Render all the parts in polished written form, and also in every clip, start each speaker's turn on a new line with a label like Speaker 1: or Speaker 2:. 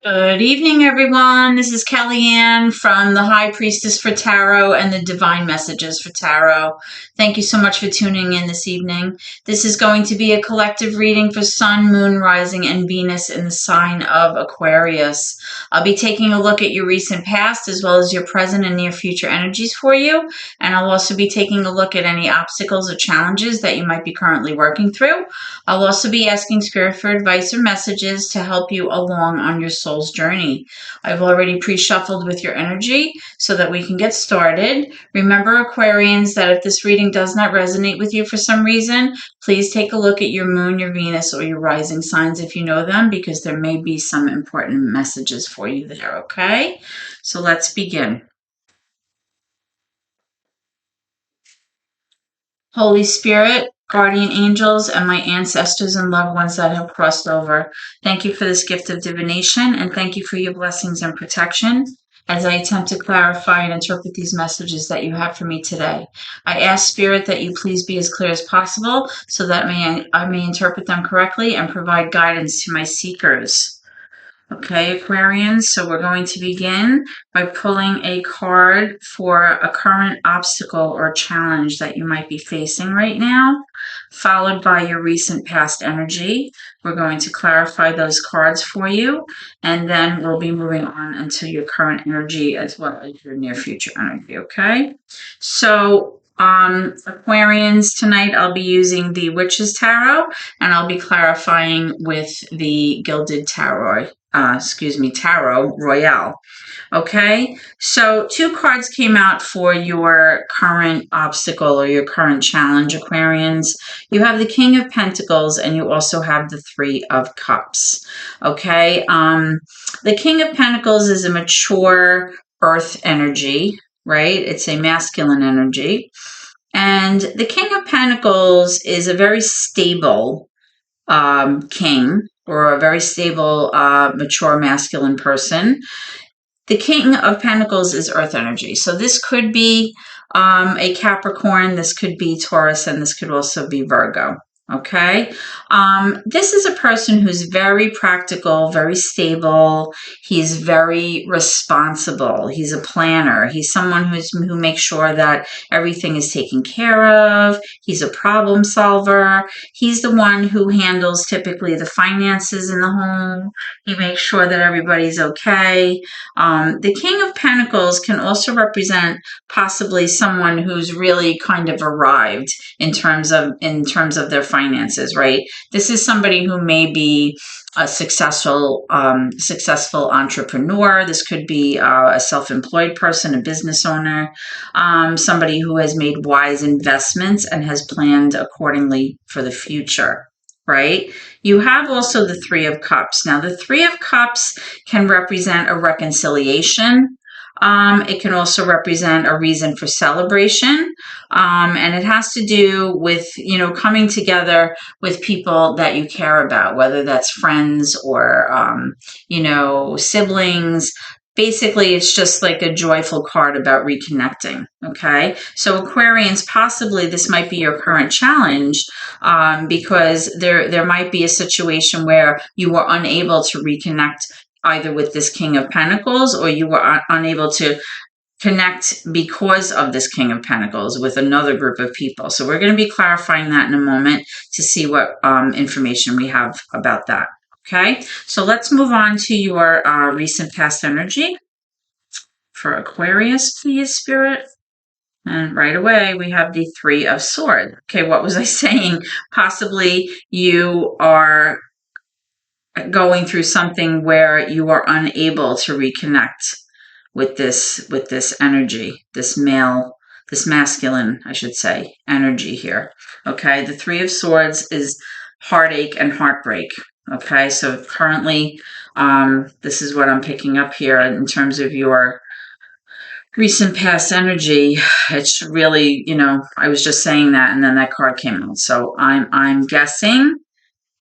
Speaker 1: Good evening, everyone. This is Kellyanne from the High Priestess for Tarot and the Divine Messages for Tarot. Thank you so much for tuning in this evening. This is going to be a collective reading for Sun, Moon, Rising, and Venus in the sign of Aquarius. I'll be taking a look at your recent past as well as your present and near future energies for you. And I'll also be taking a look at any obstacles or challenges that you might be currently working through. I'll also be asking Spirit for advice or messages to help you along on your soul's journey. I've already pre-shuffled with your energy so that we can get started. Remember, Aquarians, that if this reading does not resonate with you for some reason, please take a look at your moon, your Venus, or your rising signs if you know them, because there may be some important messages for you there, okay? So let's begin. Holy Spirit, guardian angels, and my ancestors and loved ones that have crossed over, thank you for this gift of divination, and thank you for your blessings and protection as I attempt to clarify and interpret these messages that you have for me today. I ask, Spirit, that you please be as clear as possible so that I may interpret them correctly and provide guidance to my seekers. Okay, Aquarians, so we're going to begin by pulling a card for a current obstacle or challenge that you might be facing right now, followed by your recent past energy. We're going to clarify those cards for you, and then we'll be moving on into your current energy as well as your near future energy, okay? So, Aquarians, tonight I'll be using the Witch's Tarot, and I'll be clarifying with the Gilded Tarot. Tarot Royale. Okay, so two cards came out for your current obstacle or your current challenge, Aquarians. You have the King of Pentacles and you also have the Three of Cups. Okay, the King of Pentacles is a mature earth energy, right? It's a masculine energy. And the King of Pentacles is a very stable king, or a very stable, mature masculine person. The King of Pentacles is earth energy. So this could be a Capricorn, this could be Taurus, and this could also be Virgo. Okay, this is a person who's very practical, very stable. He's very responsible. He's a planner. He's someone who makes sure that everything is taken care of. He's a problem solver. He's the one who handles typically the finances in the home. He makes sure that everybody's okay. The King of Pentacles can also represent possibly someone who's really kind of arrived in terms of their finances, right? This is somebody who may be a successful entrepreneur. This could be a self-employed person, a business owner, somebody who has made wise investments and has planned accordingly for the future, right? You have also the Three of Cups. Now, the Three of Cups can represent a reconciliation. It can also represent a reason for celebration. And it has to do with, coming together with people that you care about, whether that's friends or, siblings. Basically, it's just like a joyful card about reconnecting, okay? So Aquarians, possibly this might be your current challenge, because there might be a situation where you were unable to reconnect either with this King of Pentacles, or you were unable to connect because of this King of Pentacles with another group of people. So we're going to be clarifying that in a moment to see what information we have about that. Okay, so let's move on to your recent past energy for Aquarius, please, Spirit. And right away, we have the Three of Swords. Okay, what was I saying? Possibly you are going through something where you are unable to reconnect with this energy, this masculine, I should say, energy here. Okay, the Three of Swords is heartache and heartbreak. Okay, so currently, this is what I'm picking up here in terms of your recent past energy. It's really, I was just saying that, and then that card came out. So I'm guessing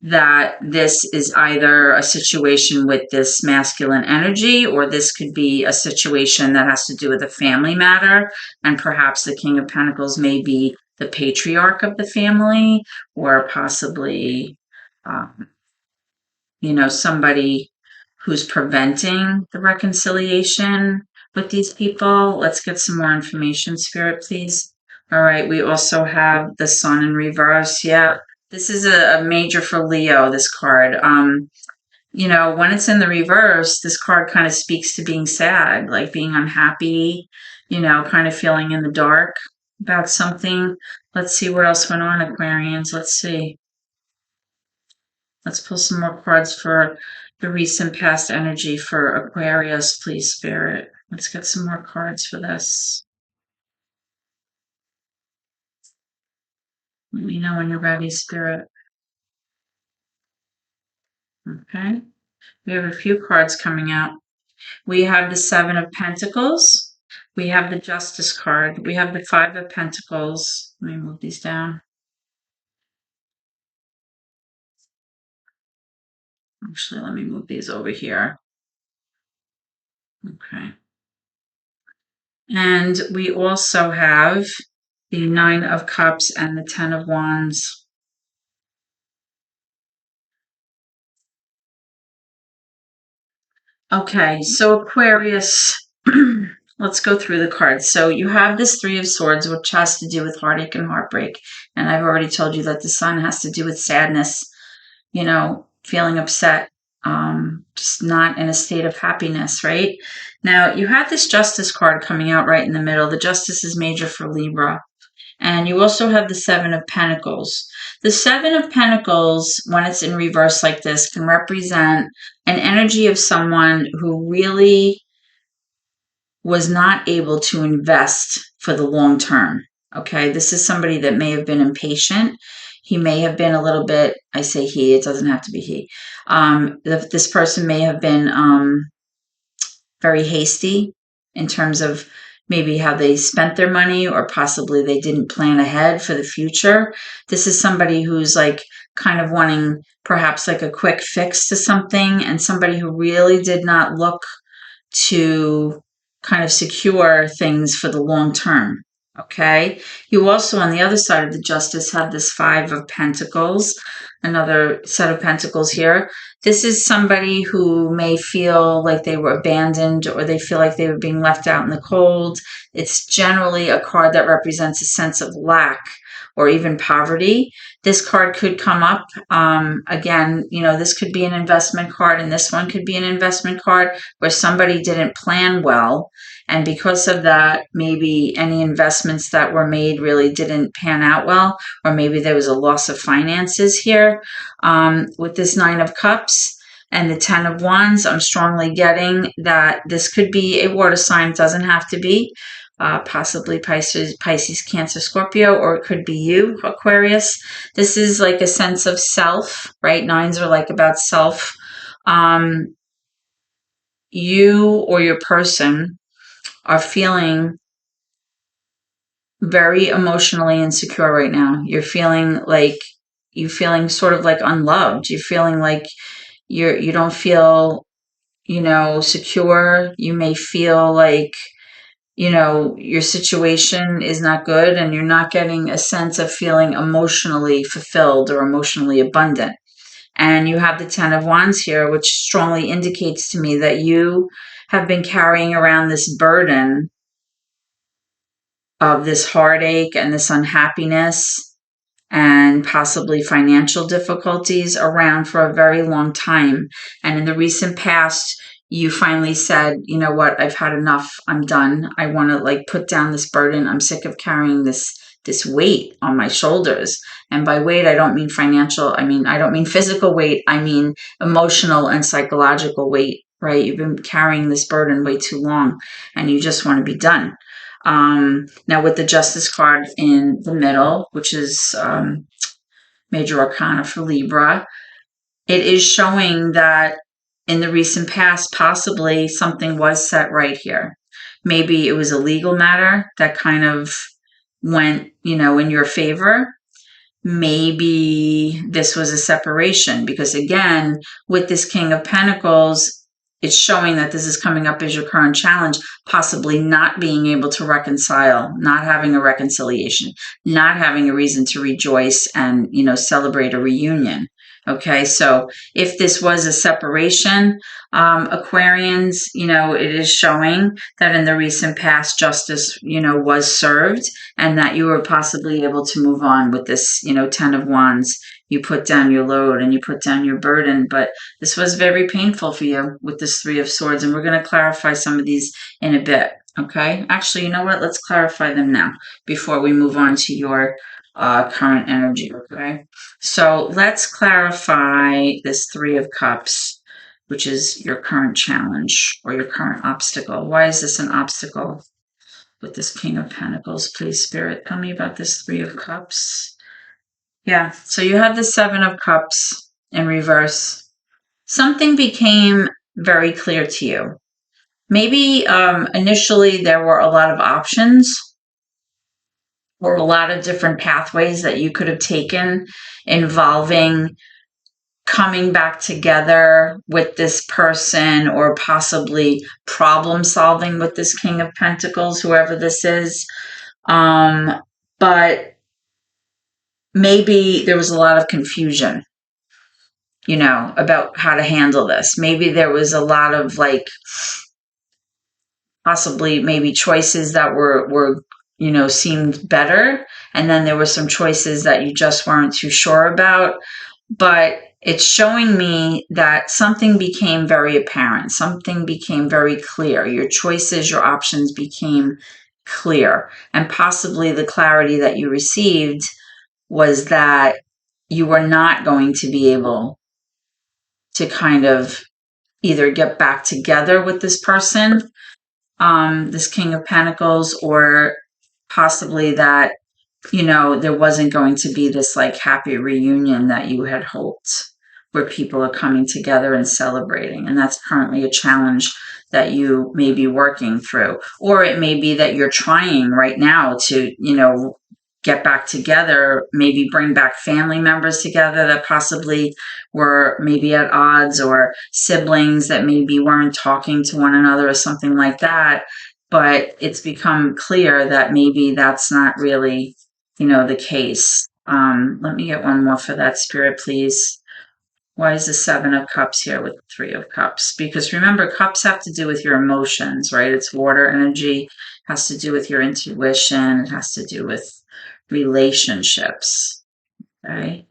Speaker 1: that this is either a situation with this masculine energy, or this could be a situation that has to do with a family matter, and perhaps the King of Pentacles may be the patriarch of the family, or possibly, somebody who's preventing the reconciliation with these people. Let's get some more information, Spirit, please. All right, we also have the Sun in reverse. Yeah, this is a major for Leo, this card. When it's in the reverse, this card kind of speaks to being sad, like being unhappy, kind of feeling in the dark about something. Let's see what else went on, Aquarians. Let's see. Let's pull some more cards for the recent past energy for Aquarius, please, Spirit. Let's get some more cards for this. Let me know when you're ready, Spirit. Okay. We have a few cards coming out. We have the Seven of Pentacles. We have the Justice card. We have the Five of Pentacles. Let me move these down. Actually, let me move these over here. Okay. And we also have the Nine of Cups and the Ten of Wands. Okay, so Aquarius, let's go through the cards. So you have this Three of Swords, which has to do with heartache and heartbreak. And I've already told you that the Sun has to do with sadness, feeling upset, just not in a state of happiness, right? Now, you have this Justice card coming out right in the middle. The Justice is major for Libra. And you also have the Seven of Pentacles. The Seven of Pentacles, when it's in reverse like this, can represent an energy of someone who really was not able to invest for the long term. Okay, this is somebody that may have been impatient. He may have been a little bit, I say he, it doesn't have to be he. This person may have been very hasty in terms of maybe how they spent their money, or possibly they didn't plan ahead for the future. This is somebody who's like kind of wanting perhaps like a quick fix to something, and somebody who really did not look to kind of secure things for the long term. Okay. You also, on the other side of the Justice, have this Five of Pentacles, another set of pentacles here. This is somebody who may feel like they were abandoned, or they feel like they were being left out in the cold. It's generally a card that represents a sense of lack or even poverty. This card could come up. Again, this could be an investment card, and this one could be an investment card where somebody didn't plan well. And because of that, maybe any investments that were made really didn't pan out well, or maybe there was a loss of finances here. With this Nine of Cups and the Ten of Wands, I'm strongly getting that this could be a water sign. It doesn't have to be. Possibly Pisces, Cancer, Scorpio, or it could be you, Aquarius. This is like a sense of self, right? Nines are like about self. You or your person are feeling very emotionally insecure right now. You're feeling sort of like unloved. You're feeling like you don't feel, secure. You may feel like, your situation is not good, and you're not getting a sense of feeling emotionally fulfilled or emotionally abundant. And you have the Ten of Wands here, which strongly indicates to me that you have been carrying around this burden of this heartache and this unhappiness and possibly financial difficulties around for a very long time. And in the recent past, you finally said, you know what, I've had enough. I'm done. I want to put down this burden. I'm sick of carrying this weight on my shoulders. And by weight, I don't mean financial. I don't mean physical weight. I mean emotional and psychological weight, right? You've been carrying this burden way too long, and you just want to be done. Now with the Justice card in the middle, which is Major Arcana for Libra, it is showing that in the recent past, possibly something was set right here. Maybe it was a legal matter that kind of went, in your favor. Maybe this was a separation, because again, with this King of Pentacles, it's showing that this is coming up as your current challenge, possibly not being able to reconcile, not having a reconciliation, not having a reason to rejoice and, celebrate a reunion, Okay, so if this was a separation, Aquarians, it is showing that in the recent past, justice, was served, and that you were possibly able to move on with this, Ten of Wands. You put down your load and you put down your burden, but this was very painful for you with this Three of Swords, and we're going to clarify some of these in a bit. Okay, actually, you know what? Let's clarify them now before we move on to your current energy. Okay. So let's clarify this Three of Cups, which is your current challenge or your current obstacle. Why is this an obstacle with this King of Pentacles? Please, Spirit, tell me about this Three of Cups. Yeah, so you have the Seven of Cups in reverse. Something became very clear to you. Maybe initially there were a lot of options or a lot of different pathways that you could have taken involving coming back together with this person or possibly problem solving with this King of Pentacles, whoever this is. But maybe there was a lot of confusion, about how to handle this. Maybe there was a lot of possibly maybe choices that were seemed better. And then there were some choices that you just weren't too sure about. But it's showing me that something became very apparent. Something became very clear. Your choices, your options became clear. And possibly the clarity that you received was that you were not going to be able to kind of either get back together with this person, this King of Pentacles, or possibly that, there wasn't going to be this happy reunion that you had hoped, where people are coming together and celebrating. And that's currently a challenge that you may be working through. Or it may be that you're trying right now to, get back together, maybe bring back family members together that possibly were maybe at odds, or siblings that maybe weren't talking to one another or something like that. But it's become clear that maybe that's not really, the case. Let me get one more for that, Spirit, please. Why is the Seven of Cups here with the Three of Cups? Because remember, cups have to do with your emotions, right? It's water energy, it has to do with your intuition, it has to do with relationships, okay?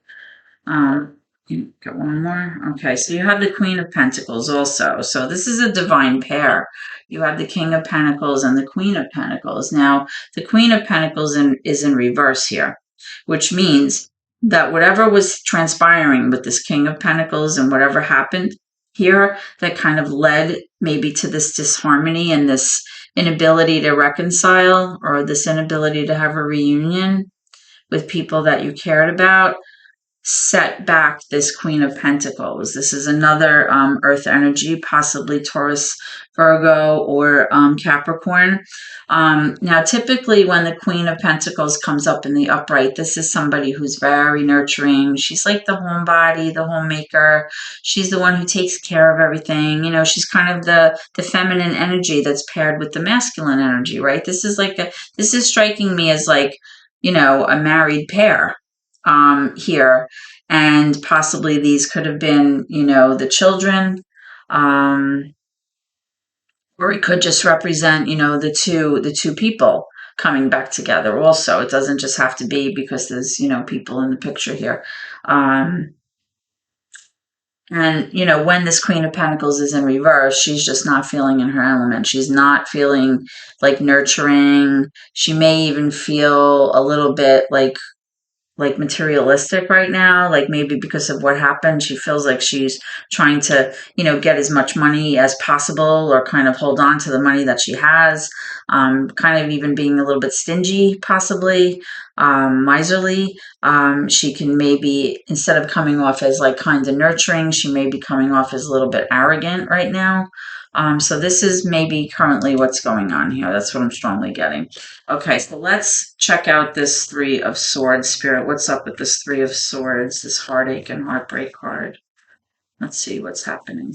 Speaker 1: You got one more? Okay, so you have the Queen of Pentacles also. So this is a divine pair. You have the King of Pentacles and the Queen of Pentacles. Now, the Queen of Pentacles is in reverse here, which means that whatever was transpiring with this King of Pentacles and whatever happened here that kind of led maybe to this disharmony and this inability to reconcile, or this inability to have a reunion with people that you cared about, set back this Queen of Pentacles. This is another earth energy, possibly Taurus, Virgo, or Capricorn. Now, typically when the Queen of Pentacles comes up in the upright, this is somebody who's very nurturing. She's like the homebody, the homemaker. She's the one who takes care of everything. She's kind of the feminine energy that's paired with the masculine energy, right? This is striking me as a married pair here. And possibly these could have been, the children, or it could just represent, the two people coming back together also. It doesn't just have to be because there's, people in the picture here. And, when this Queen of Pentacles is in reverse, she's just not feeling in her element. She's not feeling nurturing. She may even feel a little bit like materialistic right now, maybe because of what happened. She feels like she's trying to, get as much money as possible, or kind of hold on to the money that she has, kind of even being a little bit stingy, possibly, miserly. She can maybe, instead of coming off as kind of nurturing, she may be coming off as a little bit arrogant right now. So this is maybe currently what's going on here. That's what I'm strongly getting. Okay, so let's check out this Three of Swords, Spirit. What's up with this Three of Swords, this heartache and heartbreak card? Let's see what's happening.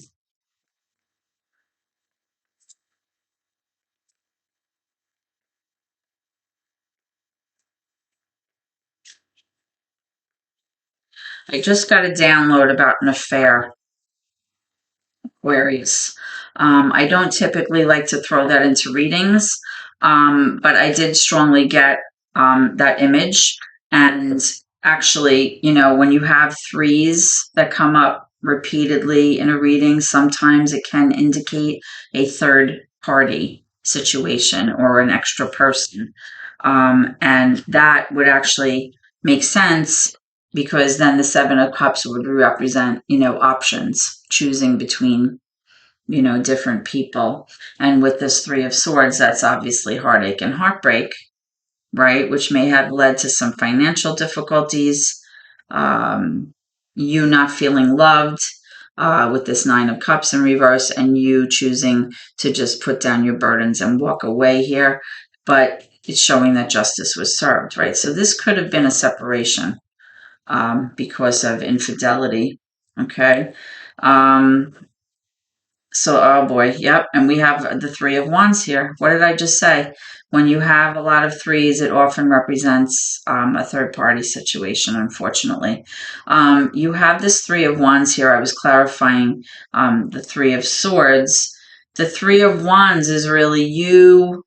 Speaker 1: I just got a download about an affair, Aquarius. I don't typically like to throw that into readings, but I did strongly get that image. And actually, when you have threes that come up repeatedly in a reading, sometimes it can indicate a third party situation or an extra person. And that would actually make sense because then the Seven of Cups would represent, options, choosing between, different people. And with this Three of Swords, that's obviously heartache and heartbreak, right? Which may have led to some financial difficulties, you not feeling loved with this Nine of Cups in reverse, and you choosing to just put down your burdens and walk away here. But it's showing that justice was served, right? So this could have been a separation because of infidelity, okay? So, oh boy, yep. And we have the Three of Wands here. What did I just say? When you have a lot of threes, it often represents a third party situation, unfortunately. You have this Three of Wands here. I was clarifying the Three of Swords. The Three of Wands is really you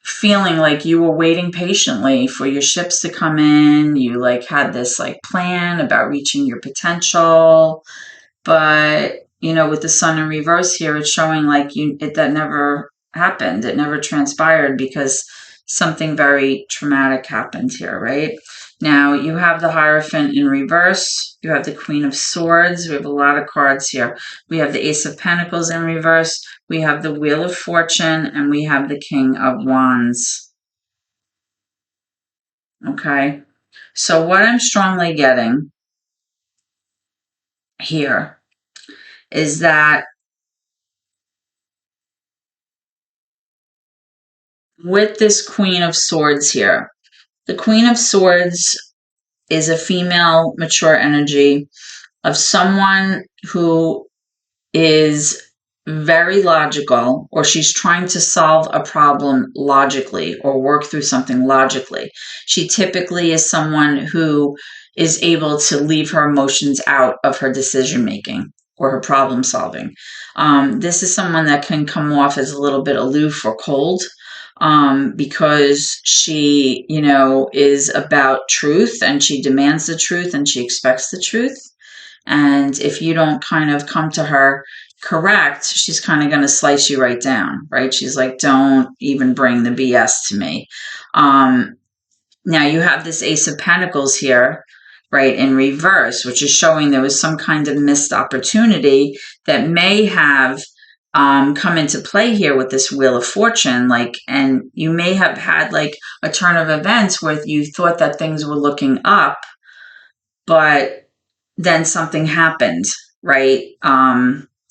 Speaker 1: feeling like you were waiting patiently for your ships to come in. You had this plan about reaching your potential. But, with the Sun in reverse here, it's showing that never happened. It never transpired because something very traumatic happened here, right? Now, you have the Hierophant in reverse. You have the Queen of Swords. We have a lot of cards here. We have the Ace of Pentacles in reverse. We have the Wheel of Fortune, and we have the King of Wands. Okay? So what I'm strongly getting here is that with this Queen of Swords here, the Queen of Swords is a female mature energy of someone who is very logical, or she's trying to solve a problem logically or work through something logically. She typically is someone who is able to leave her emotions out of her decision making or her problem solving. This is someone that can come off as a little bit aloof or cold, because she, is about truth, and she demands the truth, and she expects the truth. And if you don't kind of come to her correct, she's kind of going to slice you right down, right? She's like, don't even bring the BS to me. Now you have this Ace of Pentacles here, right, in reverse, which is showing there was some kind of missed opportunity that may have come into play here with this Wheel of Fortune, and you may have had a turn of events where you thought that things were looking up, but then something happened, right?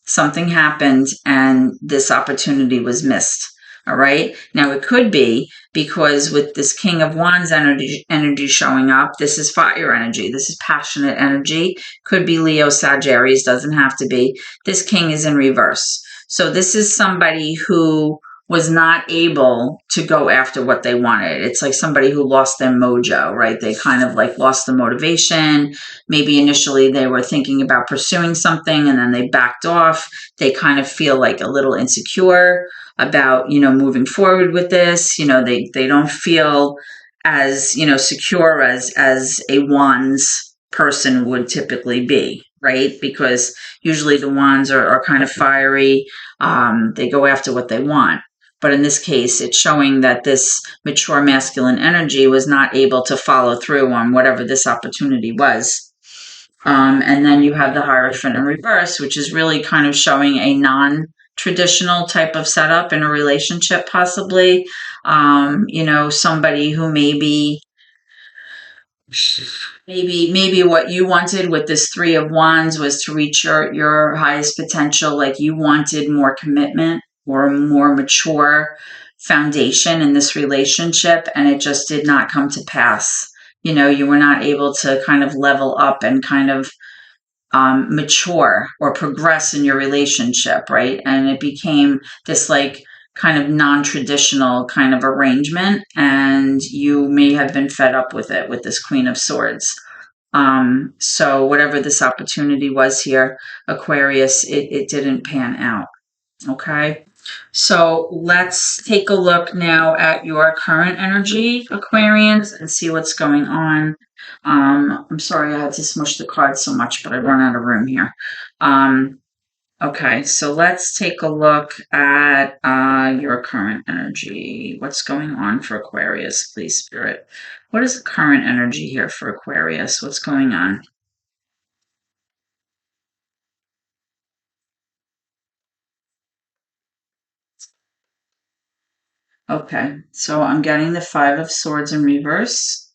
Speaker 1: Something happened and this opportunity was missed. All right. Now it could be because with this King of Wands energy showing up, this is fire energy. This is passionate energy. Could be Leo, Sagittarius, doesn't have to be. This King is in reverse. So this is somebody who was not able to go after what they wanted. It's like somebody who lost their mojo, right? They kind of lost the motivation. Maybe initially they were thinking about pursuing something and then they backed off. They kind of feel a little insecure about, moving forward with this. They don't feel as, secure as a Wands person would typically be, right? Because usually the Wands are kind of fiery. They go after what they want. But in this case, it's showing that this mature masculine energy was not able to follow through on whatever this opportunity was. And then you have the Hierophant in reverse, which is really kind of showing a non-traditional type of setup in a relationship, possibly. Somebody who maybe what you wanted with this Three of Wands was to reach your highest potential. You wanted more commitment or a more mature foundation in this relationship, and it just did not come to pass. You were not able to kind of level up and kind of mature or progress in your relationship, right? And it became this kind of non-traditional kind of arrangement, and you may have been fed up with it with this Queen of Swords. So whatever this opportunity was here, Aquarius, it didn't pan out. Okay. So let's take a look now at your current energy, Aquarians, and see what's going on. I'm sorry I had to smush the cards so much, but I run out of room here. Okay, so let's take a look at your current energy. What's going on for Aquarius, please, Spirit? What is the current energy here for Aquarius? What's going on? Okay, so I'm getting the Five of Swords in reverse.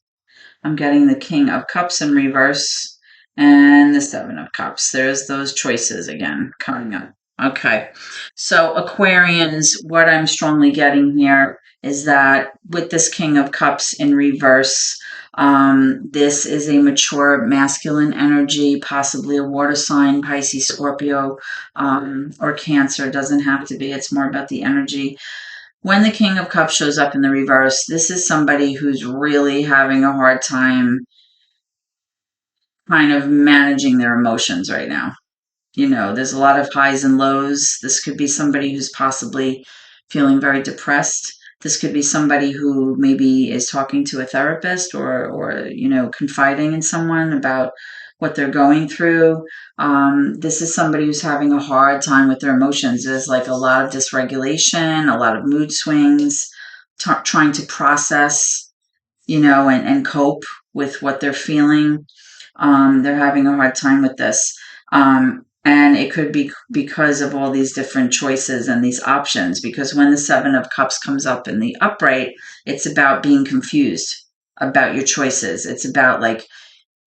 Speaker 1: I'm getting the King of Cups in reverse and the Seven of Cups. There's those choices again coming up. Okay, so Aquarians, what I'm strongly getting here is that with this King of Cups in reverse, this is a mature masculine energy, possibly a water sign, Pisces, Scorpio, or Cancer. It doesn't have to be. It's more about the energy. When the King of Cups shows up in the reverse, this is somebody who's really having a hard time kind of managing their emotions right now. You know, there's a lot of highs and lows. This could be somebody who's possibly feeling very depressed. This could be somebody who maybe is talking to a therapist or you know, confiding in someone about what they're going through. This is somebody who's having a hard time with their emotions. There's like a lot of dysregulation, a lot of mood swings, trying to process, you know, and cope with what they're feeling. They're having a hard time with this. And it could be because of all these different choices and these options. Because when the Seven of Cups comes up in the upright, it's about being confused about your choices. It's about like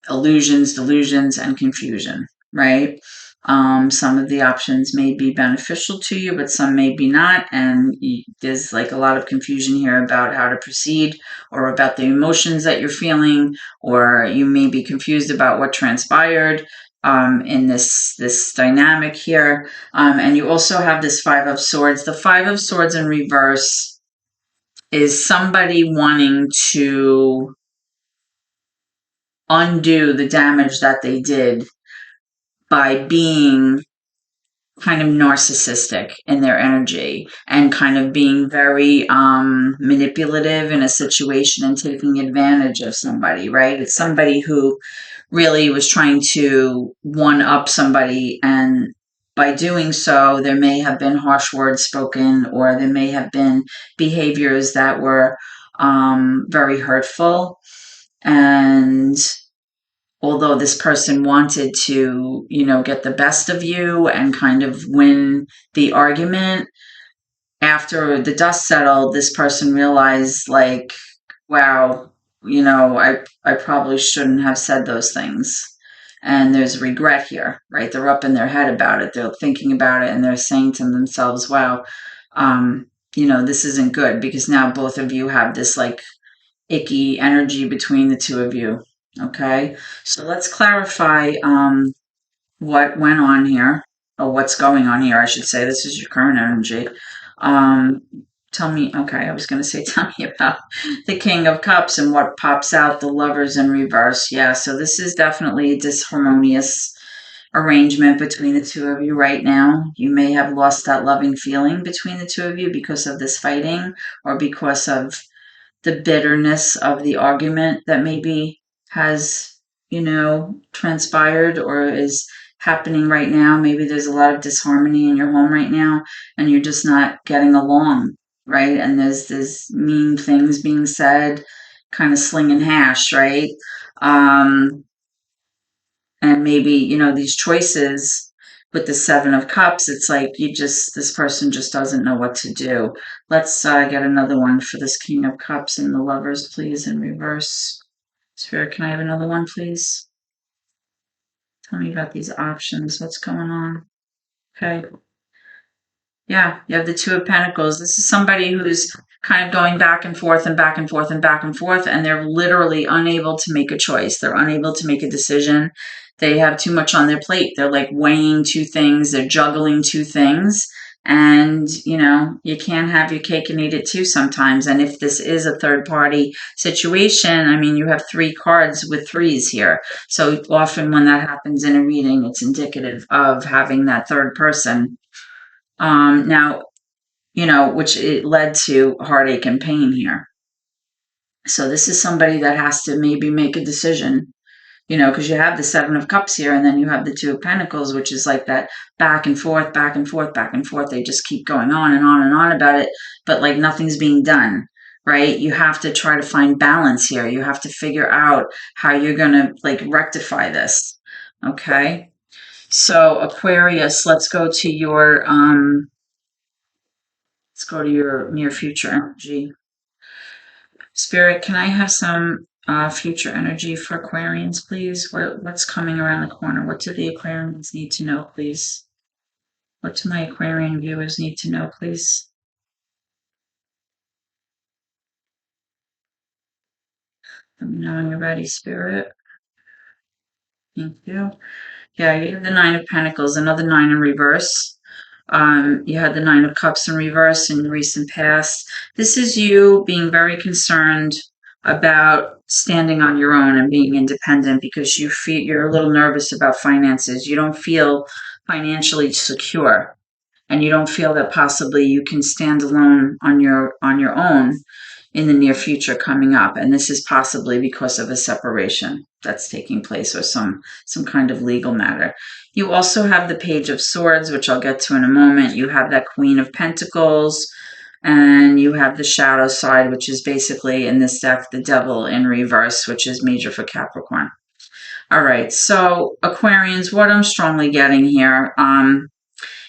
Speaker 1: illusions, delusions, and confusion, right? Some of the options may be beneficial to you, but some may be not. And there's like a lot of confusion here about how to proceed or about the emotions that you're feeling, or you may be confused about what transpired in this dynamic here. And you also have this Five of Swords. The Five of Swords in reverse is somebody wanting to undo the damage that they did by being kind of narcissistic in their energy and kind of being very manipulative in a situation and taking advantage of somebody, right? It's somebody who really was trying to one up somebody, and by doing so, there may have been harsh words spoken, or there may have been behaviors that were very hurtful. And although this person wanted to, you know, get the best of you and kind of win the argument, after the dust settled, this person realized, like, wow, you know, I probably shouldn't have said those things. And there's regret here, right? They're up in their head about it. They're thinking about it and they're saying to themselves, wow, you know, this isn't good, because now both of you have this like icky energy between the two of you. Okay, so let's clarify what went on here, or what's going on here, I should say. This is your current energy. Um, Tell me, okay, I was going to say, tell me about the King of Cups and what pops out, the Lovers in reverse. Yeah, so this is definitely a disharmonious arrangement between the two of you right now. You may have lost that loving feeling between the two of you because of this fighting, or because of the bitterness of the argument that maybe has, you know, transpired or is happening right now. Maybe there's a lot of disharmony in your home right now and you're just not getting along, right? And there's mean things being said, kind of slinging hash, right? And maybe, you know, these choices with the Seven of Cups, it's like this person just doesn't know what to do. Let's get another one for this King of Cups and the Lovers, please, in reverse. Spirit, can I have another one, please? Tell me about these options. What's going on? Okay. Yeah, you have the Two of Pentacles. This is somebody who's kind of going back and forth and back and forth and back and forth, and they're literally unable to make a choice. They're unable to make a decision. They have too much on their plate. They're like weighing two things. They're juggling two things. And, you can't have your cake and eat it too sometimes. And if this is a third party situation, I mean, you have 3 cards with threes here. So often when that happens in a reading, it's indicative of having that third person. Now, which it led to heartache and pain here. So this is somebody that has to maybe make a decision, because you have the 7 of Cups here, and then you have the 2 of Pentacles, which is like that back and forth, back and forth, back and forth. They just keep going on and on and on about it, but like nothing's being done, right? You have to try to find balance here. You have to figure out how you're going to like rectify this. Okay. So Aquarius, let's go to your near future energy. Spirit, can I have some future energy for Aquarians, please? What's coming around the corner? What do the Aquarians need to know, please? What do my Aquarian viewers need to know, please? Let me know when you're ready, Spirit. Thank you. Yeah, you have the 9 of Pentacles, another 9 in reverse. You had the 9 of Cups in reverse in recent past. This is you being very concerned about standing on your own and being independent because you're a little nervous about finances. You don't feel financially secure, and you don't feel that possibly you can stand alone on your own in the near future coming up. And this is possibly because of a separation that's taking place or some kind of legal matter. You also have the Page of Swords, which I'll get to in a moment. You have that Queen of Pentacles, and you have the shadow side, which is basically in this deck, the Devil in reverse, which is major for Capricorn. All right, so Aquarians, what I'm strongly getting here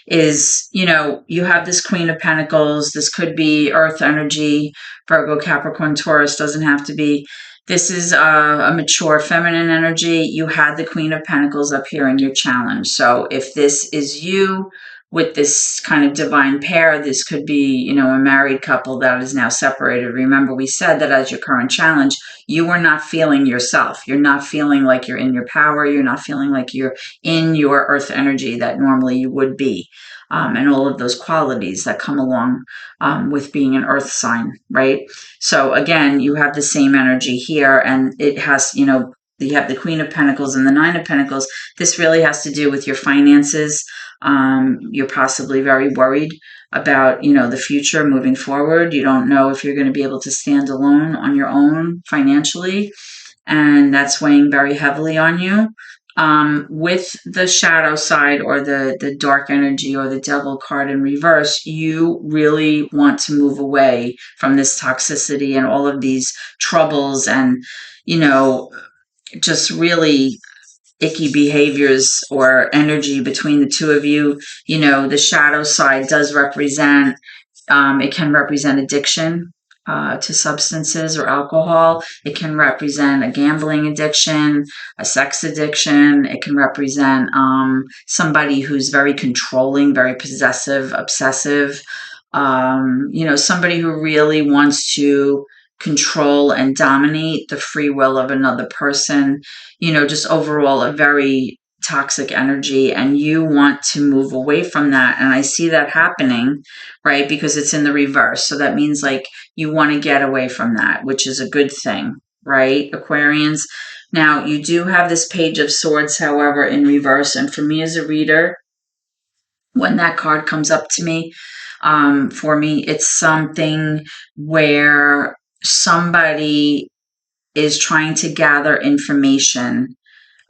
Speaker 1: is, you have this Queen of Pentacles. This could be Earth energy, Virgo, Capricorn, Taurus, doesn't have to be. This is a mature feminine energy. You had the Queen of Pentacles up here in your challenge. So if this is you with this kind of divine pair, this could be, a married couple that is now separated. Remember, we said that as your current challenge, you are not feeling yourself. You're not feeling like you're in your power. You're not feeling like you're in your earth energy that normally you would be. And all of those qualities that come along with being an earth sign, right? So again, you have the same energy here, and it has, you have the Queen of Pentacles and the 9 of Pentacles. This really has to do with your finances. You're possibly very worried about, the future moving forward. You don't know if you're going to be able to stand alone on your own financially, and that's weighing very heavily on you. With the shadow side or the dark energy or the Devil card in reverse, you really want to move away from this toxicity and all of these troubles and, just really icky behaviors or energy between the two of you. The shadow side does represent, it can represent addiction to substances or alcohol. It can represent a gambling addiction, a sex addiction. It can represent somebody who's very controlling, very possessive, obsessive. Somebody who really wants to control and dominate the free will of another person. Just overall a very toxic energy, and you want to move away from that. And I see that happening, right? Because it's in the reverse. So that means like you want to get away from that, which is a good thing, right, Aquarians? Now, you do have this Page of Swords, however, in reverse. And for me as a reader, when that card comes up to me, for me, it's something where somebody is trying to gather information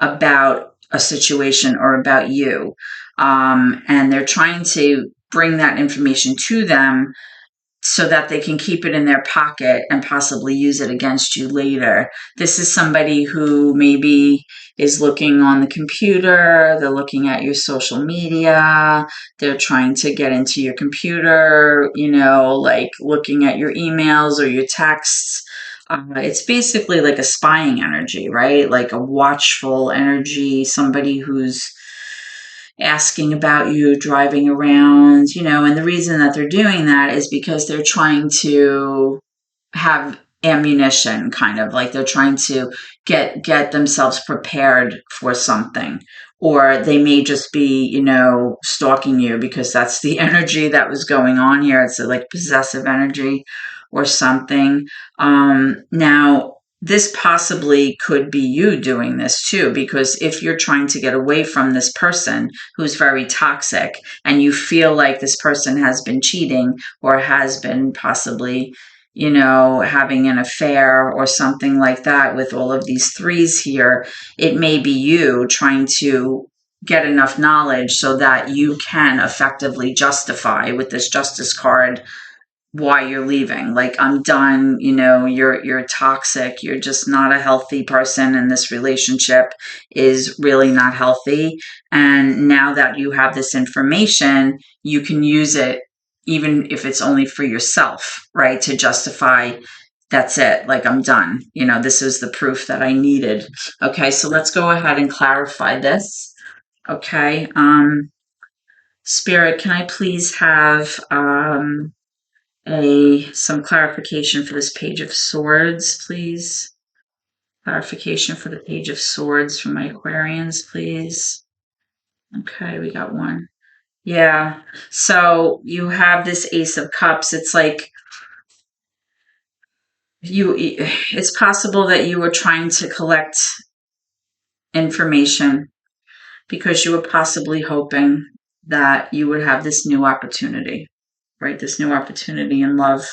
Speaker 1: about a situation or about you. And they're trying to bring that information to them so that they can keep it in their pocket and possibly use it against you later. This is somebody who maybe is looking on the computer, they're looking at your social media, they're trying to get into your computer, like looking at your emails or your texts. It's basically like a spying energy, right? Like a watchful energy, somebody who's asking about you, driving around, and the reason that they're doing that is because they're trying to have ammunition, kind of like they're trying to get themselves prepared for something, or they may just be, stalking you, because that's the energy that was going on here. It's like possessive energy or something. Now, this possibly could be you doing this too, because if you're trying to get away from this person who's very toxic, and you feel like this person has been cheating or has been possibly, having an affair or something like that, with all of these threes here, it may be you trying to get enough knowledge so that you can effectively justify with this justice card why you're leaving. Like, I'm done, you're toxic, you're just not a healthy person, and this relationship is really not healthy. And now that you have this information, you can use it, even if it's only for yourself, right? To justify, that's it, like, I'm done. This is the proof that I needed. Okay, so let's go ahead and clarify this. Okay, Spirit, can I please have some clarification for this Page of Swords, please? Clarification for the Page of Swords from my Aquarians, please. Okay, we got one. Yeah, so you have this Ace of Cups. It's like it's possible that you were trying to collect information because you were possibly hoping that you would have this new opportunity, right? This new opportunity in love.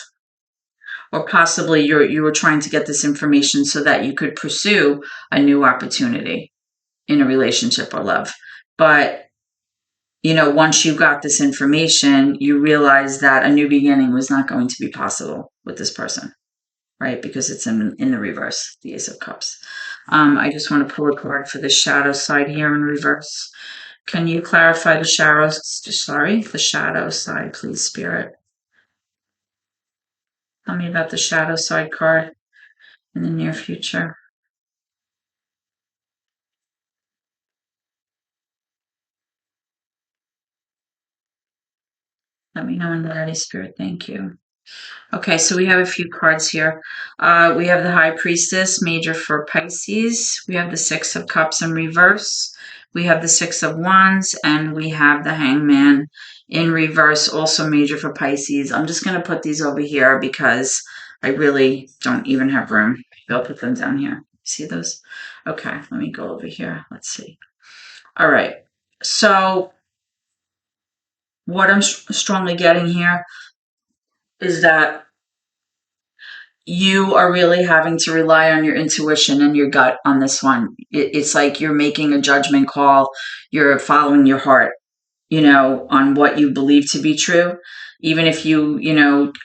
Speaker 1: Or possibly you were trying to get this information so that you could pursue a new opportunity in a relationship or love. But, once you got this information, you realized that a new beginning was not going to be possible with this person, right? Because it's in the reverse, the Ace of Cups. I just want to pull a card for the shadow side here in reverse. Can you clarify the shadow side, please, Spirit? Tell me about the shadow side card in the near future. Let me know when you're ready, Spirit. Thank you. Okay, so we have a few cards here. We have the High Priestess, major for Pisces. We have the Six of Cups in reverse. We have the Six of Wands, and we have the Hangman in reverse, also major for Pisces. I'm just going to put these over here because I really don't even have room. I'll put them down here. See those? Okay, let me go over here. Let's see. All right. So what I'm strongly getting here is that you are really having to rely on your intuition and your gut on this one. It's like you're making a judgment call. You're following your heart, on what you believe to be true. Even if you,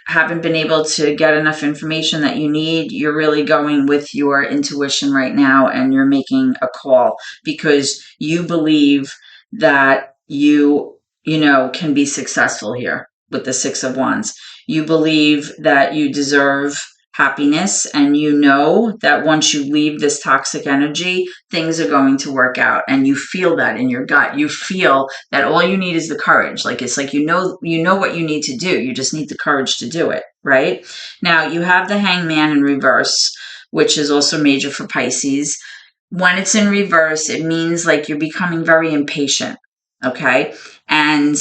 Speaker 1: haven't been able to get enough information that you need, you're really going with your intuition right now, and you're making a call because you believe that you can be successful here with the Six of Wands. You believe that you deserve happiness, and you know that once you leave this toxic energy, things are going to work out, and you feel that in your gut. You feel that all you need is the courage. Like, it's like you know what you need to do. You just need the courage to do it, right? Now, you have the Hangman in reverse, which is also major for Pisces. When it's in reverse, it means like you're becoming very impatient, okay? And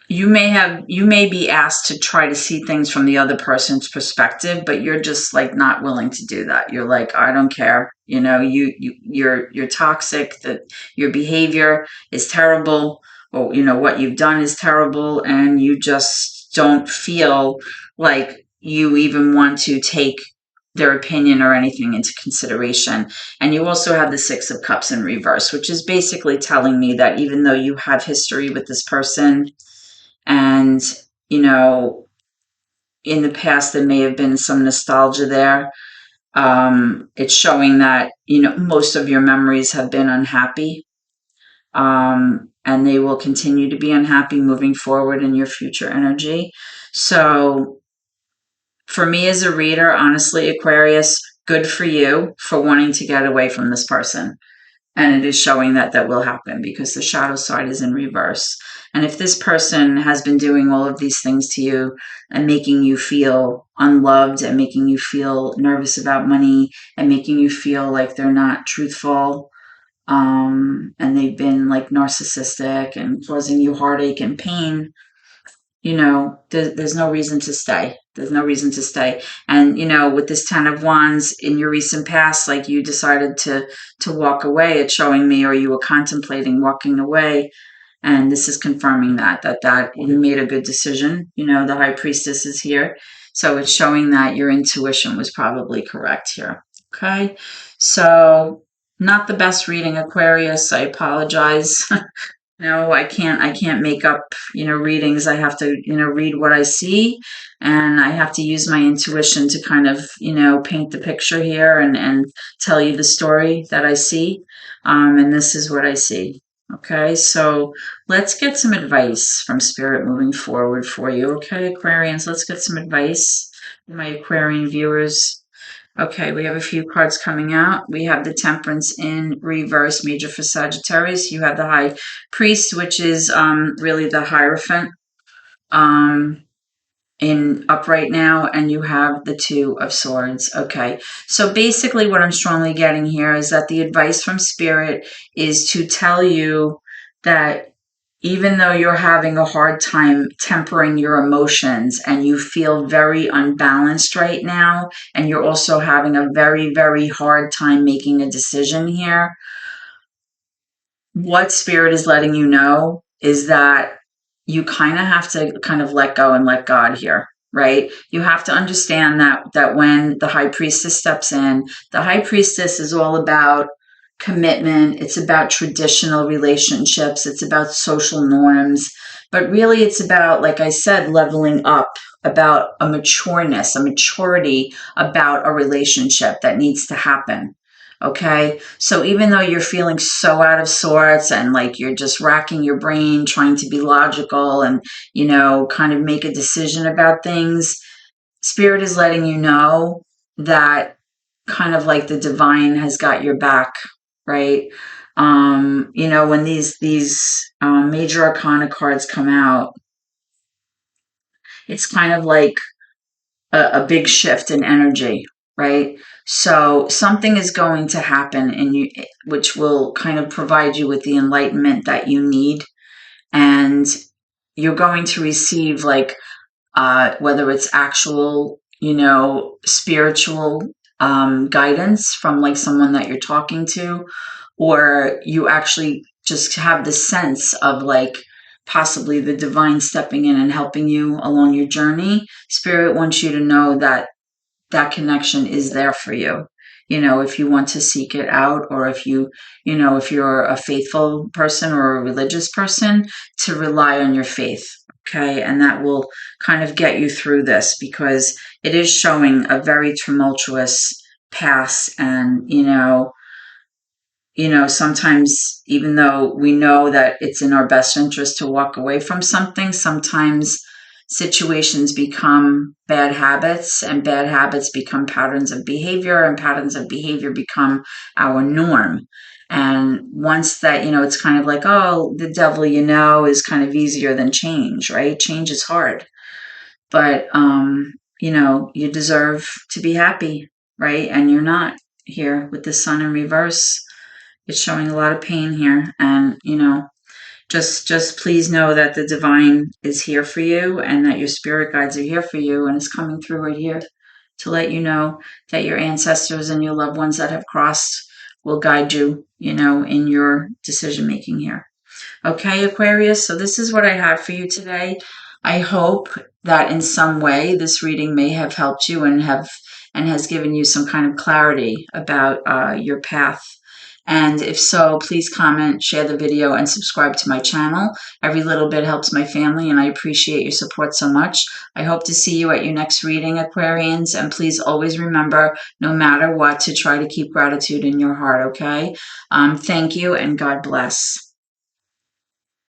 Speaker 1: you may be asked to try to see things from the other person's perspective, but you're just like not willing to do that. You're like, I don't care. You're toxic, that your behavior is terrible, or what you've done is terrible, and you just don't feel like you even want to take their opinion or anything into consideration. And you also have the Six of Cups in reverse, which is basically telling me that even though you have history with this person, and, in the past, there may have been some nostalgia there. It's showing that, most of your memories have been unhappy. And they will continue to be unhappy moving forward in your future energy. So for me as a reader, honestly, Aquarius, good for you for wanting to get away from this person. And it is showing that will happen because the shadow side is in reverse. And if this person has been doing all of these things to you and making you feel unloved and making you feel nervous about money and making you feel like they're not truthful, and they've been like narcissistic and causing you heartache and pain, there's no reason to stay. There's no reason to stay. And, with this 10 of Wands in your recent past, like you decided to walk away, it's showing me, or you were contemplating walking away. And this is confirming that you made a good decision. The High Priestess is here. So it's showing that your intuition was probably correct here. Okay. So not the best reading, Aquarius. I apologize. No, I can't make up, readings. I have to, read what I see, and I have to use my intuition to kind of, paint the picture here and tell you the story that I see. And this is what I see. Okay, so let's get some advice from Spirit moving forward for you. Okay, Aquarians, let's get some advice for my Aquarian viewers. Okay, we have a few cards coming out. We have the Temperance in reverse, major for Sagittarius. You have the High Priest, which is really the Hierophant in upright now, and you have the Two of Swords. Okay, so basically what I'm strongly getting here is that the advice from Spirit is to tell you that even though you're having a hard time tempering your emotions and you feel very unbalanced right now, and you're also having a very, very hard time making a decision here, what Spirit is letting you know is that you kind of have to kind of let go and let God here, right? You have to understand that when the High Priestess steps in, the High Priestess is all about commitment. It's about traditional relationships. It's about social norms. But really, it's about, like I said, leveling up, about a matureness, a maturity about a relationship that needs to happen. Okay. So even though you're feeling so out of sorts and like you're just racking your brain trying to be logical and, kind of make a decision about things, Spirit is letting you know that kind of like the divine has got your back, right? When these major arcana cards come out, it's kind of like a big shift in energy, right? So something is going to happen in you, which will kind of provide you with the enlightenment that you need, and you're going to receive like whether it's actual, spiritual guidance from like someone that you're talking to, or you actually just have the sense of like possibly the divine stepping in and helping you along your journey. Spirit wants you to know that that connection is there for you. If you want to seek it out, or if you're a faithful person or a religious person, to rely on your faith. Okay. And that will kind of get you through this, because it is showing a very tumultuous past. And, sometimes even though we know that it's in our best interest to walk away from something, sometimes situations become bad habits, and bad habits become patterns of behavior, and patterns of behavior become our norm. And once that, it's kind of like, oh, the devil, is kind of easier than change, right? Change is hard, but, you deserve to be happy, right? And you're not here with the Sun in reverse. It's showing a lot of pain here. And, just please know that the divine is here for you, and that your spirit guides are here for you, and it's coming through right here to let you know that your ancestors and your loved ones that have crossed will guide you, in your decision making here. Okay, Aquarius, so this is what I have for you today. I hope that in some way this reading may have helped you and has given you some kind of clarity about your path. And if so, please comment, share the video, and subscribe to my channel. Every little bit helps my family, and I appreciate your support so much. I hope to see you at your next reading, Aquarians. And please always remember, no matter what, to try to keep gratitude in your heart, okay? Thank you, and God bless.